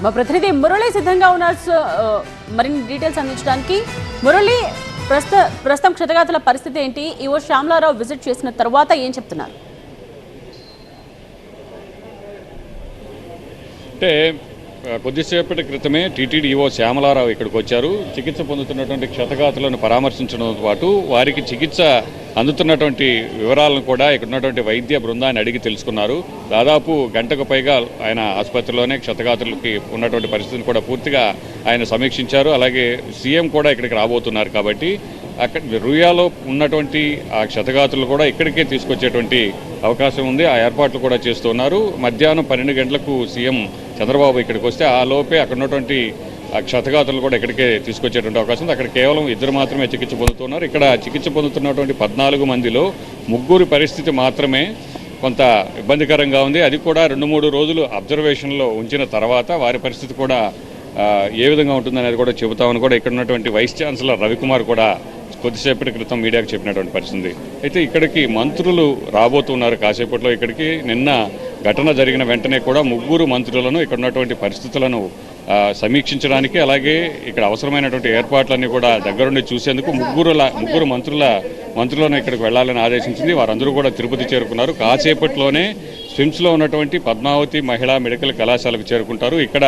మా ప్రతినిధి మురళి సిద్ధంగా ఉన్నారు మరిన్ని డీటెయిల్స్ అందించడానికి. మురళి, ప్రస్తుతం క్షతగాతుల పరిస్థితి ఏంటి? ఈవో శ్యామలారావు విజిట్ చేసిన తర్వాత ఏం చెప్తున్నారు? అంటే కొద్దిసేపటి క్రితమే టీటీడీ ఈవో శ్యామలారావు ఇక్కడికి వచ్చారు. చికిత్స పొందుతున్నటువంటి క్షతగాతులను పరామర్శించడంతో పాటు వారికి చికిత్స అందుతున్నటువంటి వివరాలను కూడా ఇక్కడ ఉన్నటువంటి వైద్య బృందాన్ని అడిగి తెలుసుకున్నారు. దాదాపు గంటకు పైగా ఆయన ఆసుపత్రిలోనే క్షతగాతులకి ఉన్నటువంటి పరిస్థితిని కూడా పూర్తిగా ఆయన సమీక్షించారు. అలాగే సీఎం కూడా ఇక్కడికి రాబోతున్నారు కాబట్టి అక్కడ రుయాలో ఉన్నటువంటి ఆ క్షతగాతులు కూడా ఇక్కడికే తీసుకొచ్చేటువంటి అవకాశం ఉంది. ఆ ఏర్పాట్లు కూడా చేస్తున్నారు. మధ్యాహ్నం 12 గంటలకు సీఎం చంద్రబాబు ఇక్కడికి వస్తే ఆ లోపే అక్కడ ఉన్నటువంటి ఆ క్షతగాతులు కూడా ఇక్కడికే తీసుకొచ్చేటువంటి అవకాశం ఉంది. అక్కడ కేవలం 2 మాత్రమే చికిత్స పొందుతున్నారు. ఇక్కడ చికిత్స పొందుతున్నటువంటి 14 మందిలో 3 పరిస్థితి మాత్రమే కొంత ఇబ్బందికరంగా ఉంది. అది కూడా 2-3 రోజులు అబ్జర్వేషన్లో ఉంచిన తర్వాత వారి పరిస్థితి కూడా ఏ విధంగా ఉంటుందనేది కూడా చెబుతామని కూడా ఇక్కడ ఉన్నటువంటి వైస్ ఛాన్సలర్ రవికుమార్ కూడా కొద్దిసేపటి క్రితం మీడియాకు చెప్పినటువంటి పరిస్థితి. అయితే ఇక్కడికి మంత్రులు రాబోతున్నారు కాసేపట్లో. ఇక్కడికి నిన్న ఘటన జరిగిన వెంటనే కూడా 3 మంత్రులను ఇక్కడ ఉన్నటువంటి పరిస్థితులను సమీక్షించడానికి, అలాగే ఇక్కడ అవసరమైనటువంటి ఏర్పాట్లన్నీ కూడా దగ్గరుండి చూసేందుకు 3 మంత్రులను ఇక్కడికి వెళ్లాలని ఆదేశించింది. వారందరూ కూడా తిరుపతి చేరుకున్నారు. కాసేపట్లోనే స్విమ్స్లో ఉన్నటువంటి పద్మావతి మహిళా మెడికల్ కళాశాలకు చేరుకుంటారు. ఇక్కడ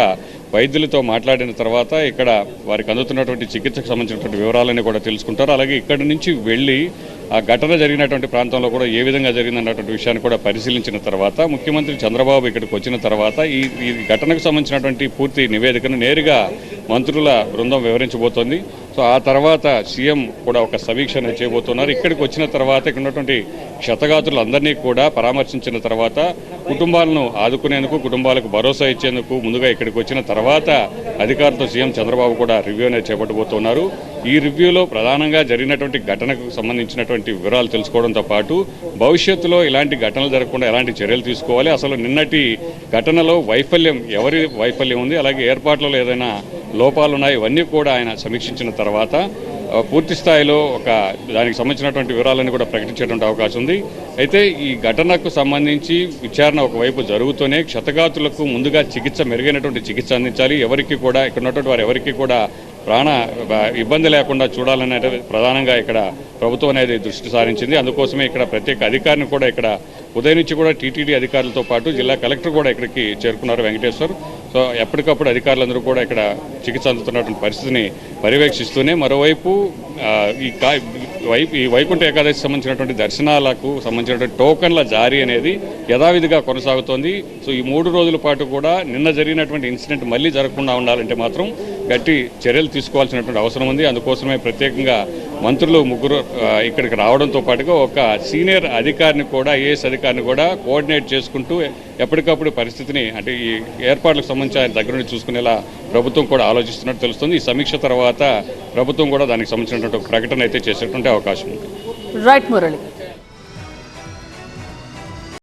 వైద్యులతో మాట్లాడిన తర్వాత ఇక్కడ వారికి అందుతున్నటువంటి చికిత్సకు సంబంధించినటువంటి వివరాలన్నీ కూడా తెలుసుకుంటారు. అలాగే ఇక్కడి నుంచి వెళ్ళి ఆ ఘటన జరిగినటువంటి ప్రాంతంలో కూడా ఏ విధంగా జరిగిందన్నటువంటి విషయాన్ని కూడా పరిశీలించిన తర్వాత ముఖ్యమంత్రి చంద్రబాబు ఇక్కడికి వచ్చిన తర్వాత ఈ ఘటనకు సంబంధించినటువంటి పూర్తి నివేదికను నేరుగా మంత్రుల బృందం వివరించబోతోంది. సో ఆ తర్వాత సీఎం కూడా ఒక సమీక్ష చేయబోతున్నారు. ఇక్కడికి వచ్చిన తర్వాత ఇక్కడ ఉన్నటువంటి క్షతగాతులందరినీ కూడా పరామర్శించిన తర్వాత కుటుంబాలను ఆదుకునేందుకు, కుటుంబాలకు భరోసా ఇచ్చేందుకు ముందుగా ఇక్కడికి వచ్చిన తర్వాత అధికారులతో సీఎం చంద్రబాబు కూడా రివ్యూ అనేది చేపట్టబోతున్నారు. ఈ రివ్యూలో ప్రధానంగా జరిగినటువంటి ఘటనకు సంబంధించినటువంటి వివరాలు తెలుసుకోవడంతో పాటు భవిష్యత్తులో ఇలాంటి ఘటనలు జరగకుండా ఎలాంటి చర్యలు తీసుకోవాలి, అసలు నిన్నటి ఘటనలో ఎవరి వైఫల్యం ఉంది, అలాగే ఏర్పాట్లలో ఏదైనా లోపాలు ఉన్నాయి, ఇవన్నీ కూడా ఆయన సమీక్షించిన తర్వాత పూర్తి స్థాయిలో దానికి సంబంధించినటువంటి వివరాలను కూడా ప్రకటించేటువంటి అవకాశం ఉంది. అయితే ఈ ఘటనకు సంబంధించి విచారణ ఒకవైపు జరుగుతూనే క్షతగాతులకు ముందుగా మెరుగైనటువంటి చికిత్స అందించాలి. ఎవరికి కూడా ఇక్కడ ఉన్నటువంటి వారు ఎవరికి కూడా ప్రాణ ఇబ్బంది లేకుండా చూడాలనే ప్రధానంగా ఇక్కడ ప్రభుత్వం అనేది దృష్టి సారించింది. అందుకోసమే ఇక్కడ ప్రత్యేక అధికారిని కూడా ఇక్కడ ఉదయం నుంచి కూడా టీటీడీ అధికారులతో పాటు జిల్లా కలెక్టర్ కూడా ఇక్కడికి చేరుకున్నారు, వెంకటేశ్వర్. సో ఎప్పటికప్పుడు అధికారులందరూ కూడా ఇక్కడ చికిత్స అందుతున్నటువంటి పరిస్థితిని పర్యవేక్షిస్తూనే మరోవైపు ఈ వైకుంఠ ఏకాదశి సంబంధించినటువంటి దర్శనాలకు సంబంధించినటువంటి టోకన్ల జారీ అనేది యథావిధిగా కొనసాగుతోంది. సో ఈ 3 రోజుల పాటు కూడా నిన్న జరిగినటువంటి ఇన్సిడెంట్ మళ్ళీ జరగకుండా ఉండాలంటే మాత్రం గట్టి చర్యలు తీసుకోవాల్సినటువంటి అవసరం ఉంది. అందుకోసమే ప్రత్యేకంగా మంత్రులు 3 ఇక్కడికి రావడంతో పాటుగా ఒక సీనియర్ అధికారిని కూడా, ఐఏఎస్ అధికారిని కూడా కోఆర్డినేట్ చేసుకుంటూ ఎప్పటికప్పుడు పరిస్థితిని అంటే ఈ ఏర్పాట్లకు సంబంధించి ఆయన దగ్గర నుండి చూసుకునేలా ప్రభుత్వం కూడా ఆలోచిస్తున్నట్టు తెలుస్తుంది. ఈ సమీక్ష తర్వాత ప్రభుత్వం కూడా దానికి సంబంధించినటువంటి ప్రకటన అయితే చేసేటువంటి అవకాశం ఉంది. రైట్ మురళి.